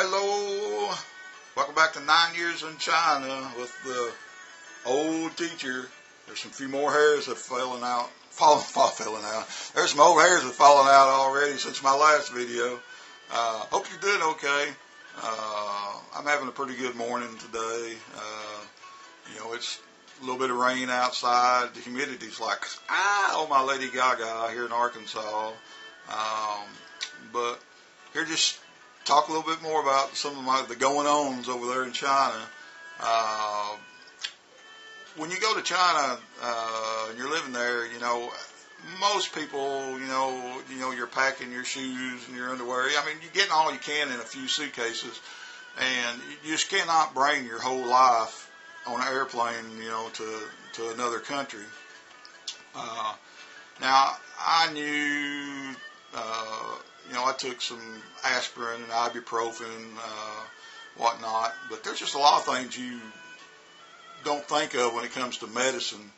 Hello, welcome back to 9 Years in China with the old teacher. There's some few more hairs that falling out. There's some old hairs that fallen out already since my last video. Hope you're doing okay. I'm having a pretty good morning today. It's a little bit of rain outside. The humidity's like, oh my Lady Gaga here in Arkansas. But here just talk a little bit more about some of the going-ons over there in China. When you go to China and you're living there, most people, you're packing your shoes and your underwear. I mean, you're getting all you can in a few suitcases, and you just cannot bring your whole life on an airplane, to another country. Now, I knew, I took some aspirin and ibuprofen, whatnot, but there's just a lot of things you don't think of when it comes to medicine.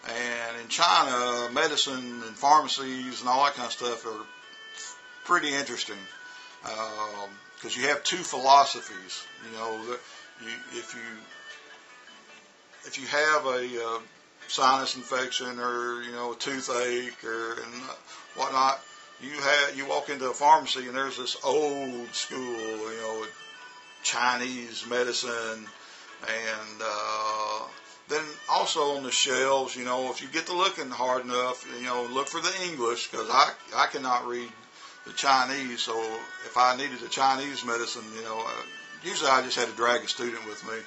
And in China, medicine and pharmacies and all that kind of stuff are pretty interesting, because you have two philosophies. If you have a sinus infection or a toothache and whatnot, you walk into a pharmacy and there's this old school Chinese medicine, and then also on the shelves, if you get to looking hard enough, look for the English, because I cannot read the Chinese. So if I needed a Chinese medicine, usually I just had to drag a student with me.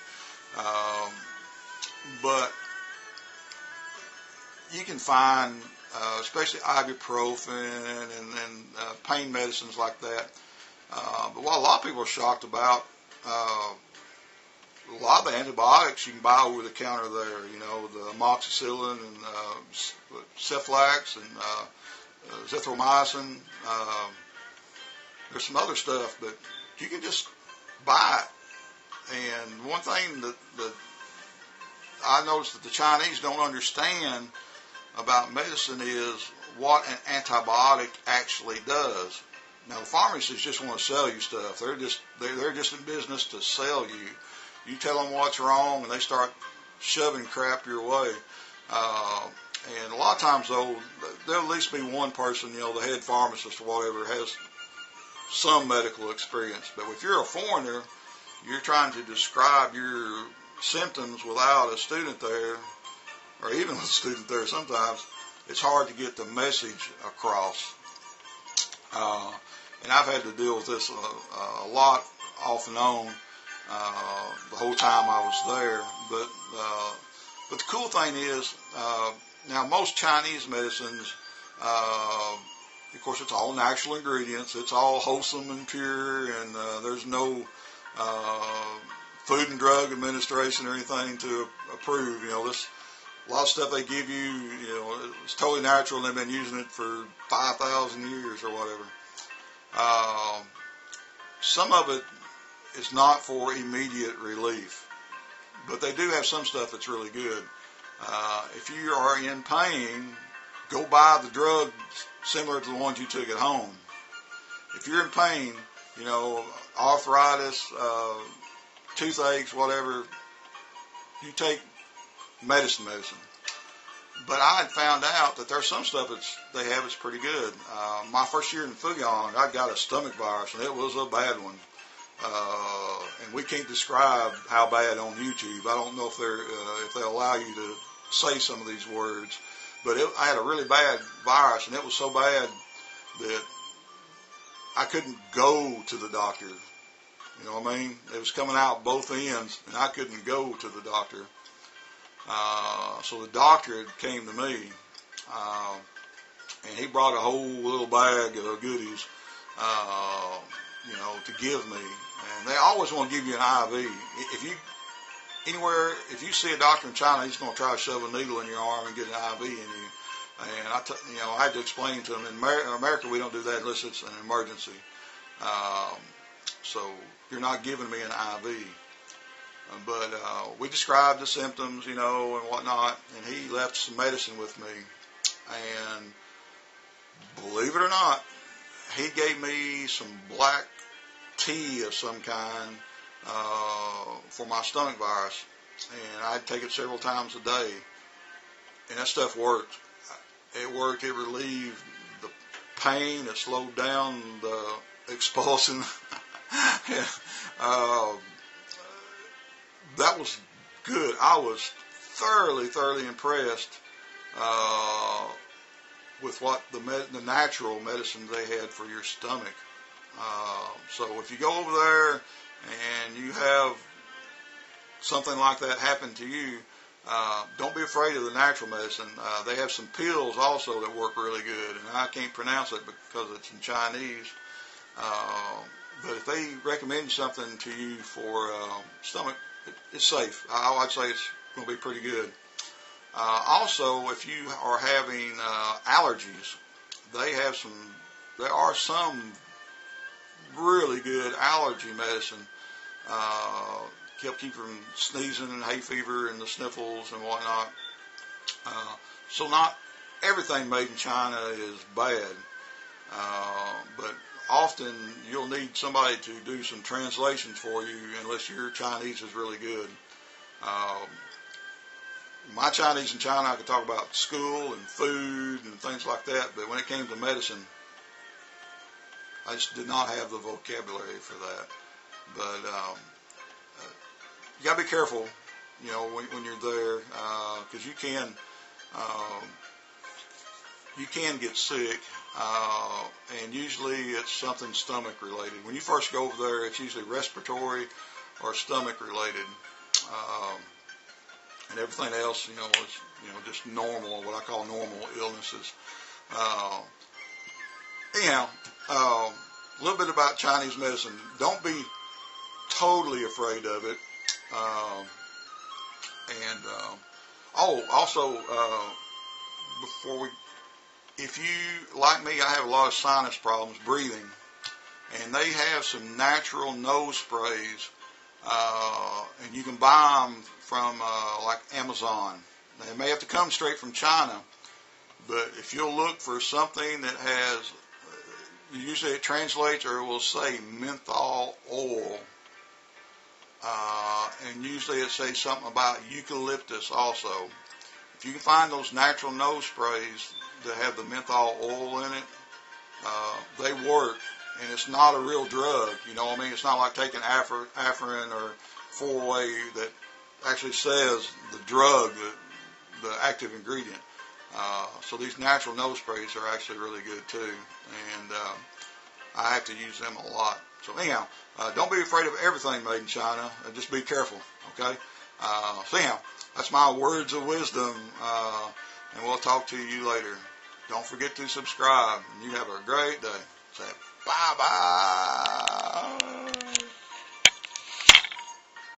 But you can find, especially ibuprofen and pain medicines like that. But what a lot of people are shocked about, a lot of the antibiotics you can buy over the counter there. The amoxicillin and Ceflax and zithromycin. There's some other stuff, but you can just buy it. And one thing that I noticed that the Chinese don't understand about medicine is what an antibiotic actually does. Now the pharmacists just want to sell you stuff. They're just in business to sell you. You tell them what's wrong, and they start shoving crap your way. And a lot of times, though, there'll at least be one person, the head pharmacist or whatever, has some medical experience. But if you're a foreigner, you're trying to describe your symptoms without a student there, or even with a student there sometimes, it's hard to get the message across. And I've had to deal with this a lot off and on the whole time I was there. But the cool thing is, now most Chinese medicines, of course, it's all natural ingredients. It's all wholesome and pure, and there's no Food and Drug Administration or anything to approve. A lot of stuff they give you, it's totally natural, and they've been using it for 5,000 years or whatever. Some of it is not for immediate relief, but they do have some stuff that's really good. If you are in pain, go buy the drugs similar to the ones you took at home. If you're in pain, arthritis, toothaches, whatever, you take medicine. But I had found out that there's some stuff that's pretty good. My first year in Fuyang, I got a stomach virus, and it was a bad one. And we can't describe how bad on YouTube. I don't know if they allow you to say some of these words, but I had a really bad virus, and it was so bad that I couldn't go to the doctor. You know what I mean? It was coming out both ends, and I couldn't go to the doctor. So the doctor came to me, and he brought a whole little bag of goodies, to give me. And they always want to give you an IV. If you see a doctor in China, he's going to try to shove a needle in your arm and get an IV in you. And I had to explain to him, in America we don't do that unless it's an emergency. So you're not giving me an IV. But we described the symptoms, and whatnot, and he left some medicine with me. And believe it or not, he gave me some black tea of some kind for my stomach virus, and I'd take it several times a day, and that stuff worked. It worked. It relieved the pain. It slowed down the expulsion. That was good. I was thoroughly impressed with what the natural medicine they had for your stomach. So if you go over there and you have something like that happen to you, don't be afraid of the natural medicine. They have some pills also that work really good, and I can't pronounce it because it's in Chinese. But if they recommend something to you for stomach, it's safe. I'd say it's going to be pretty good. Also, if you are having allergies, there are some really good allergy medicine. Keep you from sneezing and hay fever and the sniffles and whatnot. So not everything made in China is bad, but often you'll need somebody to do some translations for you unless your Chinese is really good. My Chinese in China, I could talk about school and food and things like that, but when it came to medicine, I just did not have the vocabulary for that. But you got to be careful, when you're there, because you can get sick, and usually it's something stomach related. When you first go over there, it's usually respiratory or stomach related, and everything else, is just normal, what I call normal illnesses. Anyhow, a little bit about Chinese medicine. Don't be totally afraid of it. Also, if you, like me, I have a lot of sinus problems breathing, and they have some natural nose sprays, and you can buy them from like Amazon. They may have to come straight from China, but if you'll look for something that has, usually it translates or it will say menthol oil, and usually it says something about eucalyptus also. If you can find those natural nose sprays that have the menthol oil in it, they work, and it's not a real drug. It's not like taking Afrin or 4-way that actually says the drug, the active ingredient. So these natural nose sprays are actually really good too, and I have to use them a lot. So anyhow, don't be afraid of everything made in China. Just be careful, okay? So anyhow, that's my words of wisdom, and we'll talk to you later. Don't forget to subscribe, and you have a great day. Say bye-bye.